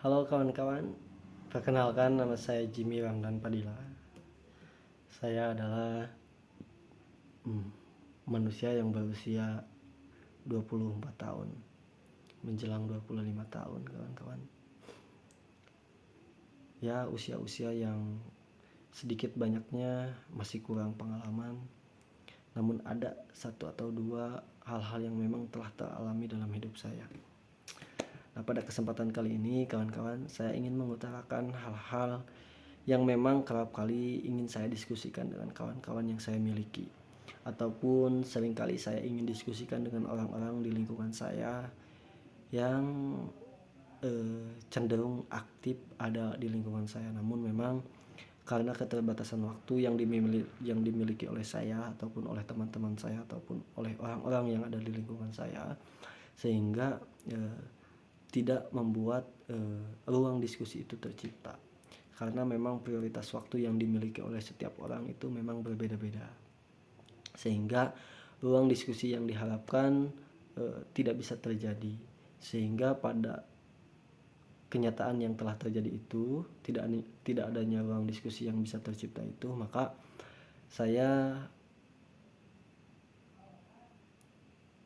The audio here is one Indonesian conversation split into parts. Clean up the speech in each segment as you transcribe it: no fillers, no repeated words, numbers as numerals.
Halo kawan-kawan, perkenalkan nama saya Jimmy Ramdan Padilla. Saya adalah manusia yang berusia 24 tahun, menjelang 25 tahun kawan-kawan. Ya, usia-usia yang sedikit banyaknya masih kurang pengalaman, namun ada satu atau dua hal-hal yang memang telah teralami dalam hidup saya. Nah, pada kesempatan kali ini kawan-kawan, saya ingin mengutarakan hal-hal yang memang kerap kali ingin saya diskusikan dengan kawan-kawan yang saya miliki, ataupun seringkali saya ingin diskusikan dengan orang-orang di lingkungan saya yang cenderung aktif ada di lingkungan saya. Namun memang karena keterbatasan waktu yang dimiliki oleh saya ataupun oleh teman-teman saya ataupun oleh orang-orang yang ada di lingkungan saya, sehingga tidak membuat ruang diskusi itu tercipta. Karena memang prioritas waktu yang dimiliki oleh setiap orang itu memang berbeda-beda, sehingga ruang diskusi yang diharapkan tidak bisa terjadi. Sehingga pada kenyataan yang telah terjadi itu, tidak adanya ruang diskusi yang bisa tercipta itu, maka saya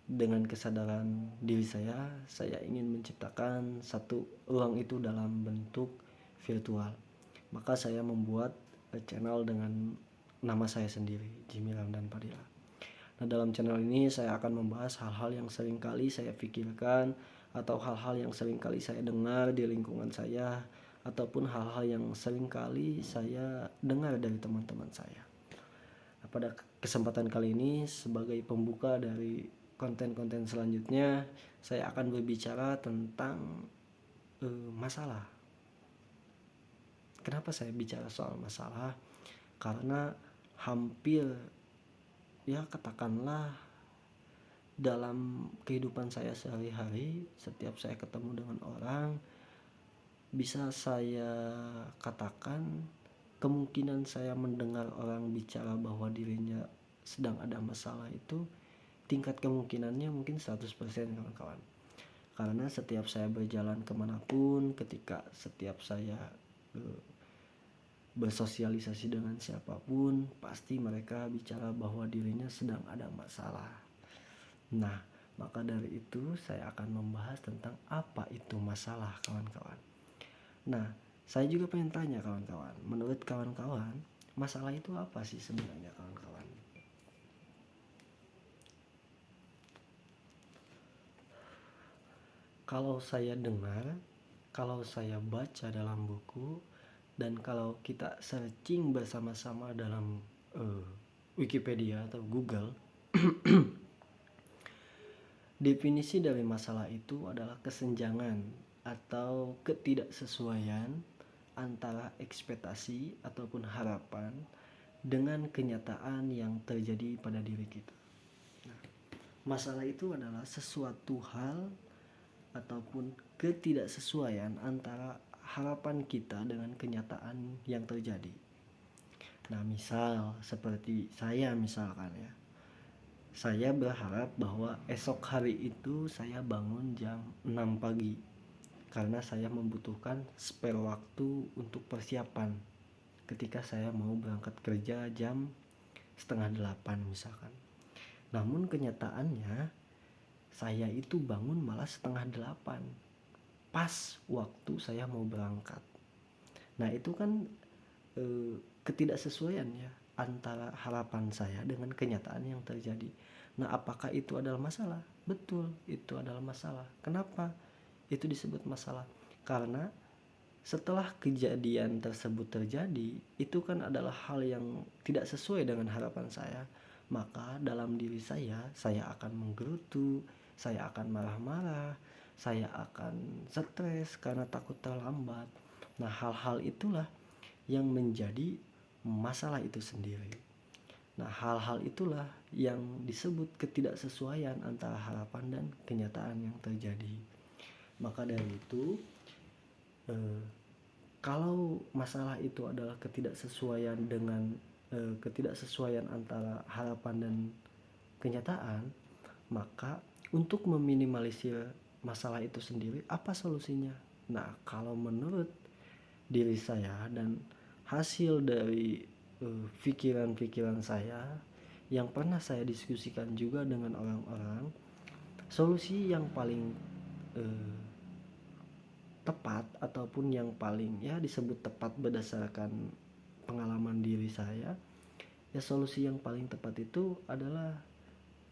dengan kesadaran diri saya ingin menciptakan satu ruang itu dalam bentuk virtual. Maka saya membuat channel dengan nama saya sendiri, Jimmy Ramdan Padilla. Nah, dalam channel ini saya akan membahas hal-hal yang sering kali saya pikirkan atau hal-hal yang sering kali saya dengar di lingkungan saya, ataupun hal-hal yang sering kali saya dengar dari teman-teman saya. Nah, pada kesempatan kali ini sebagai pembuka dari konten-konten selanjutnya, saya akan berbicara tentang masalah. Kenapa saya bicara soal masalah? Karena hampir, ya katakanlah, dalam kehidupan saya sehari-hari, setiap saya ketemu dengan orang, bisa saya katakan kemungkinan saya mendengar orang bicara bahwa dirinya sedang ada masalah itu tingkat kemungkinannya mungkin 100% kawan-kawan. Karena setiap saya berjalan kemanapun, ketika setiap saya bersosialisasi dengan siapapun, pasti mereka bicara bahwa dirinya sedang ada masalah. Nah, maka dari itu saya akan membahas tentang apa itu masalah, kawan-kawan. Nah, saya juga pengen tanya kawan-kawan, menurut kawan-kawan, masalah itu apa sih sebenarnya, kawan-kawan? Kalau saya dengar, kalau saya baca dalam buku, dan kalau kita searching bersama-sama dalam Wikipedia atau Google, definisi dari masalah itu adalah kesenjangan atau ketidaksesuaian antara ekspektasi ataupun harapan dengan kenyataan yang terjadi pada diri kita. Nah, masalah itu adalah sesuatu hal ataupun ketidaksesuaian antara harapan kita dengan kenyataan yang terjadi. Nah, misal seperti saya misalkan ya. Saya berharap bahwa esok hari itu saya bangun jam 6 pagi karena saya membutuhkan spare waktu untuk persiapan ketika saya mau berangkat kerja jam setengah 8 misalkan. Namun kenyataannya saya itu bangun malah setengah 8 pas waktu saya mau berangkat. Nah, itu kan ketidaksesuaian ya antara harapan saya dengan kenyataan yang terjadi. Nah, apakah itu adalah masalah? Betul, itu adalah masalah. Kenapa itu disebut masalah? Karena setelah kejadian tersebut terjadi, itu kan adalah hal yang tidak sesuai dengan harapan saya. Maka dalam diri saya akan menggerutu, saya akan marah-marah, saya akan stres karena takut terlambat. Nah, hal-hal itulah yang menjadi masalah itu sendiri. Nah, hal-hal itulah yang disebut ketidaksesuaian antara harapan dan kenyataan yang terjadi. Maka dari itu, kalau masalah itu adalah ketidaksesuaian antara harapan dan kenyataan, maka untuk meminimalisir masalah itu sendiri, apa solusinya? Nah, kalau menurut diri saya dan hasil dari pikiran-pikiran saya yang pernah saya diskusikan juga dengan orang-orang, solusi yang paling eh, tepat ataupun yang paling ya disebut tepat berdasarkan pengalaman diri saya, ya solusi yang paling tepat itu adalah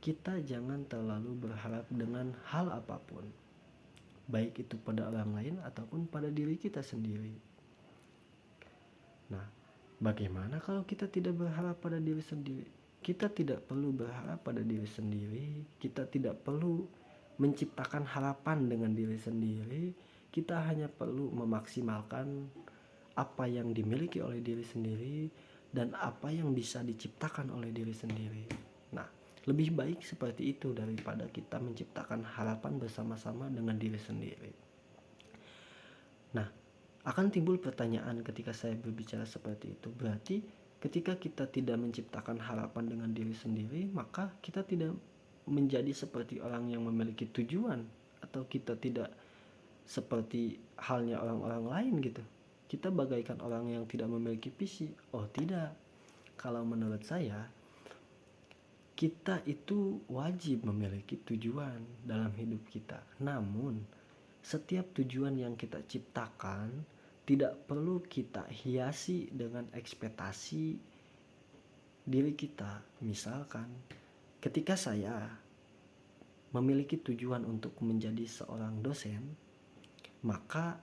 kita jangan terlalu berharap dengan hal apapun, baik itu pada orang lain ataupun pada diri kita sendiri. Nah, bagaimana kalau kita tidak berharap pada diri sendiri? Kita tidak perlu berharap pada diri sendiri, kita tidak perlu menciptakan harapan dengan diri sendiri, kita hanya perlu memaksimalkan apa yang dimiliki oleh diri sendiri dan apa yang bisa diciptakan oleh diri sendiri. Nah, lebih baik seperti itu daripada kita menciptakan harapan bersama-sama dengan diri sendiri. Nah, akan timbul pertanyaan ketika saya berbicara seperti itu. Berarti ketika kita tidak menciptakan harapan dengan diri sendiri, maka kita tidak menjadi seperti orang yang memiliki tujuan, atau kita tidak seperti halnya orang-orang lain gitu. Kita bagaikan orang yang tidak memiliki visi. Oh tidak. Kalau menurut saya, kita itu wajib memiliki tujuan dalam hidup kita. Namun, setiap tujuan yang kita ciptakan tidak perlu kita hiasi dengan ekspektasi diri kita. Misalkan, ketika saya memiliki tujuan untuk menjadi seorang dosen, maka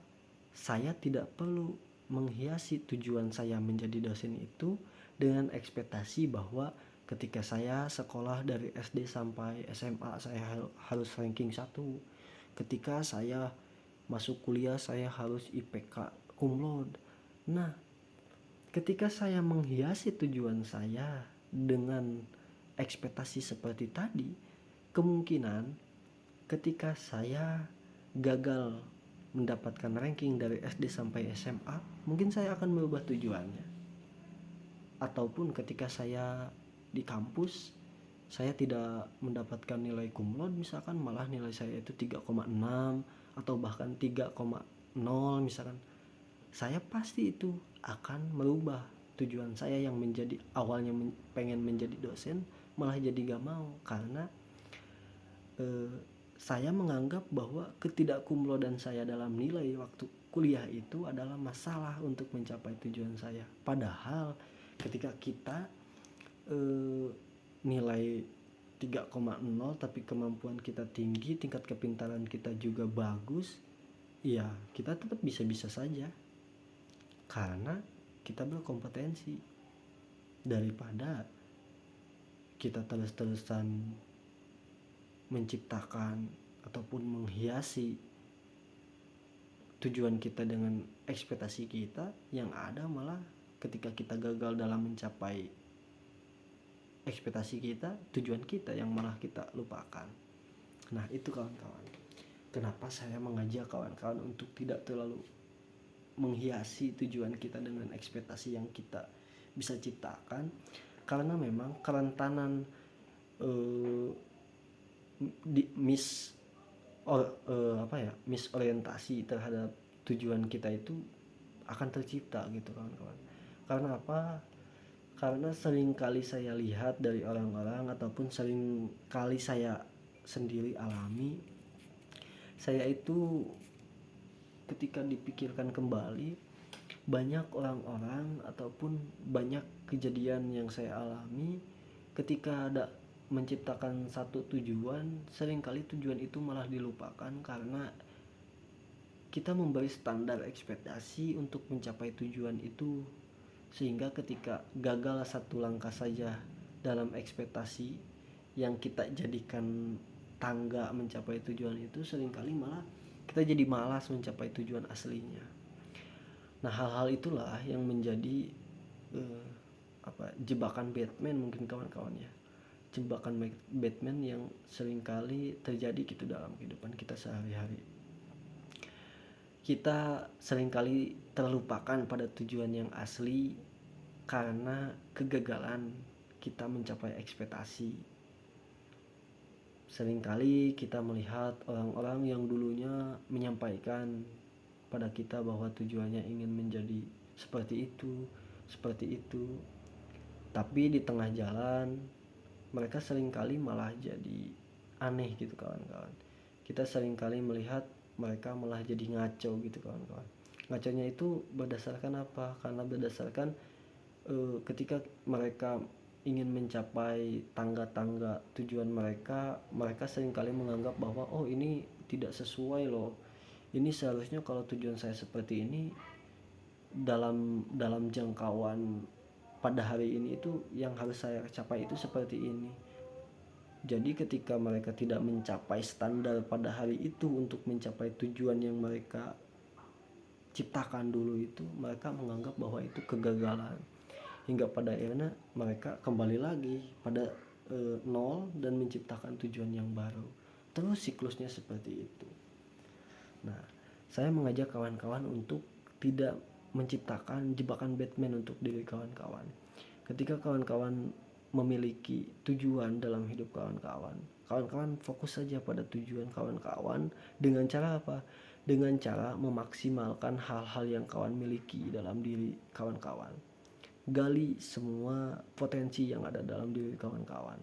saya tidak perlu menghiasi tujuan saya menjadi dosen itu dengan ekspektasi bahwa ketika saya sekolah dari SD sampai SMA saya harus ranking 1. Ketika saya masuk kuliah saya harus IPK cum laude. Nah, ketika saya menghiasi tujuan saya dengan ekspektasi seperti tadi, kemungkinan ketika saya gagal mendapatkan ranking dari SD sampai SMA, mungkin saya akan merubah tujuannya. Ataupun ketika saya di kampus, saya tidak mendapatkan nilai cum laude misalkan, malah nilai saya itu 3,6 atau bahkan 3,0 misalkan, saya pasti itu akan merubah tujuan saya yang menjadi awalnya pengen menjadi dosen, malah jadi gak mau karena saya menganggap bahwa ketidakkumlodan saya dalam nilai waktu kuliah itu adalah masalah untuk mencapai tujuan saya. Padahal ketika kita nilai 3,0 tapi kemampuan kita tinggi, tingkat kepintaran kita juga bagus, ya kita tetap bisa-bisa saja karena kita berkompetensi, daripada kita terus-terusan menciptakan ataupun menghiasi tujuan kita dengan ekspektasi kita, yang ada malah ketika kita gagal dalam mencapai ekspektasi kita, tujuan kita yang malah kita lupakan. Nah itu kawan-kawan, kenapa saya mengajak kawan-kawan untuk tidak terlalu menghiasi tujuan kita dengan ekspektasi yang kita bisa ciptakan, karena memang kerentanan misorientasi terhadap tujuan kita itu akan tercipta gitu kawan-kawan. Karena apa? Karena sering kali saya lihat dari orang-orang ataupun sering kali saya sendiri alami, saya itu ketika dipikirkan kembali, banyak orang-orang ataupun banyak kejadian yang saya alami ketika ada menciptakan satu tujuan, seringkali tujuan itu malah dilupakan karena kita memberi standar ekspektasi untuk mencapai tujuan itu, sehingga ketika gagal satu langkah saja dalam ekspektasi yang kita jadikan tangga mencapai tujuan itu, seringkali malah kita jadi malas mencapai tujuan aslinya. Nah hal-hal itulah yang menjadi jebakan Batman mungkin kawan-kawan ya, jebakan Batman yang seringkali terjadi gitu dalam kehidupan kita sehari-hari. Kita seringkali terlupakan pada tujuan yang asli karena kegagalan kita mencapai ekspektasi. Seringkali kita melihat orang-orang yang dulunya menyampaikan pada kita bahwa tujuannya ingin menjadi seperti itu, tapi di tengah jalan mereka seringkali malah jadi aneh gitu kawan-kawan. Kita seringkali melihat mereka malah jadi ngaco gitu kawan-kawan. Ngaconya itu berdasarkan apa? Karena berdasarkan ketika mereka ingin mencapai tangga-tangga tujuan mereka, mereka seringkali menganggap bahwa oh ini tidak sesuai loh. Ini seharusnya kalau tujuan saya seperti ini dalam jangkauan pada hari ini itu yang harus saya capai itu seperti ini. Jadi ketika mereka tidak mencapai standar pada hari itu untuk mencapai tujuan yang mereka ciptakan dulu itu, mereka menganggap bahwa itu kegagalan. Hingga pada akhirnya mereka kembali lagi pada nol dan menciptakan tujuan yang baru. Terus siklusnya seperti itu. Nah, saya mengajak kawan-kawan untuk tidak menciptakan jebakan Batman untuk diri kawan-kawan. Ketika kawan-kawan memiliki tujuan dalam hidup kawan-kawan, kawan-kawan fokus saja pada tujuan kawan-kawan dengan cara apa? Dengan cara memaksimalkan hal-hal yang kawan miliki dalam diri kawan-kawan. Gali semua potensi yang ada dalam diri kawan-kawan.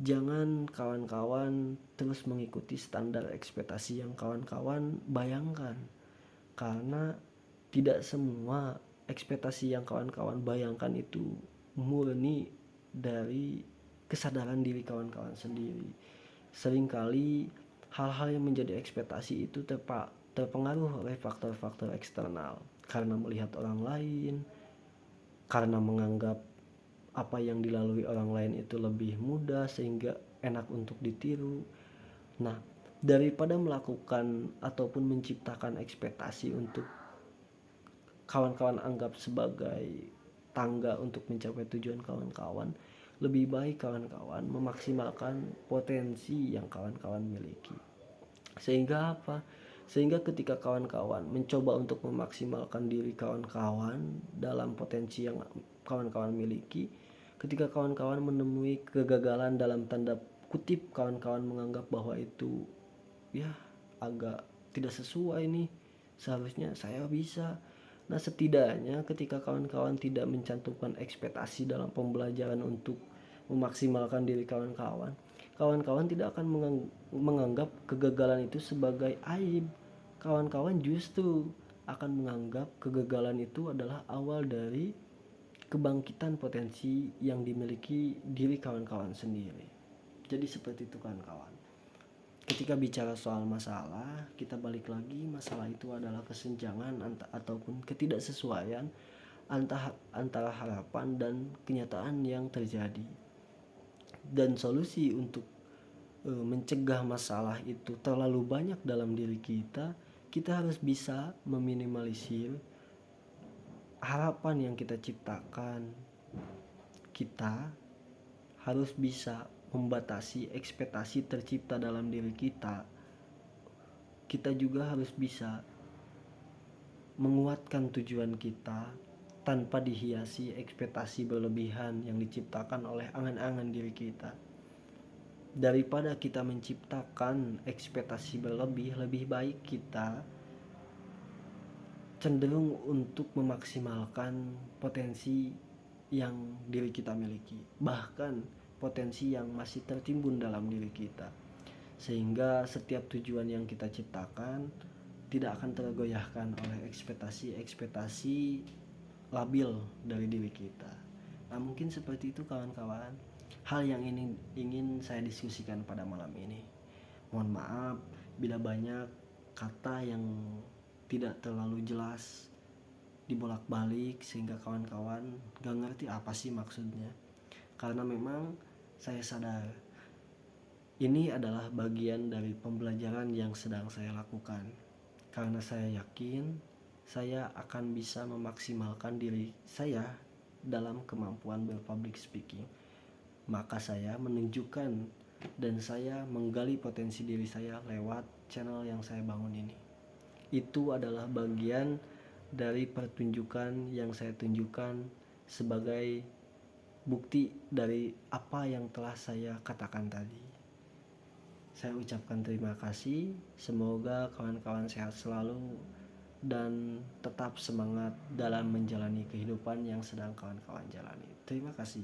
Jangan kawan-kawan terus mengikuti standar ekspektasi yang kawan-kawan bayangkan, karena tidak semua ekspektasi yang kawan-kawan bayangkan itu murni dari kesadaran diri kawan-kawan sendiri. Seringkali hal-hal yang menjadi ekspektasi itu terpengaruh oleh faktor-faktor eksternal, karena melihat orang lain, karena menganggap apa yang dilalui orang lain itu lebih mudah sehingga enak untuk ditiru. Nah, daripada melakukan ataupun menciptakan ekspektasi untuk kawan-kawan anggap sebagai tangga untuk mencapai tujuan kawan-kawan, lebih baik kawan-kawan memaksimalkan potensi yang kawan-kawan miliki. Sehingga apa? Sehingga ketika kawan-kawan mencoba untuk memaksimalkan diri kawan-kawan dalam potensi yang kawan-kawan miliki, ketika kawan-kawan menemui kegagalan dalam tanda kutip, kawan-kawan menganggap bahwa itu ya agak tidak sesuai nih, seharusnya saya bisa. Nah, setidaknya ketika kawan-kawan tidak mencantumkan ekspektasi dalam pembelajaran untuk memaksimalkan diri kawan-kawan, kawan-kawan tidak akan menganggap kegagalan itu sebagai aib. Kawan-kawan justru akan menganggap kegagalan itu adalah awal dari kebangkitan potensi yang dimiliki diri kawan-kawan sendiri. Jadi seperti itu kawan-kawan. Ketika bicara soal masalah, kita balik lagi, masalah itu adalah kesenjangan ataupun ketidaksesuaian antara harapan dan kenyataan yang terjadi. Dan solusi untuk mencegah masalah itu terlalu banyak dalam diri kita, kita harus bisa meminimalisir harapan yang kita ciptakan. Kita harus bisa membatasi ekspektasi tercipta dalam diri kita. Kita juga harus bisa menguatkan tujuan kita tanpa dihiasi ekspektasi berlebihan yang diciptakan oleh angan-angan diri kita. Daripada kita menciptakan ekspektasi berlebih, lebih baik kita cenderung untuk memaksimalkan potensi yang diri kita miliki, bahkan potensi yang masih tertimbun dalam diri kita, sehingga setiap tujuan yang kita ciptakan tidak akan tergoyahkan oleh ekspektasi labil dari diri kita. Nah, mungkin seperti itu kawan-kawan hal yang ingin saya diskusikan pada malam ini. Mohon maaf bila banyak kata yang tidak terlalu jelas dibolak-balik sehingga kawan-kawan gak ngerti apa sih maksudnya. Karena memang saya sadar ini adalah bagian dari pembelajaran yang sedang saya lakukan. Karena saya yakin saya akan bisa memaksimalkan diri saya dalam kemampuan berpublic speaking. Maka saya menunjukkan dan saya menggali potensi diri saya lewat channel yang saya bangun ini. Itu adalah bagian dari pertunjukan yang saya tunjukkan sebagai bukti dari apa yang telah saya katakan tadi. Saya ucapkan terima kasih. Semoga kawan-kawan sehat selalu dan tetap semangat dalam menjalani kehidupan yang sedang kawan-kawan jalani. Terima kasih.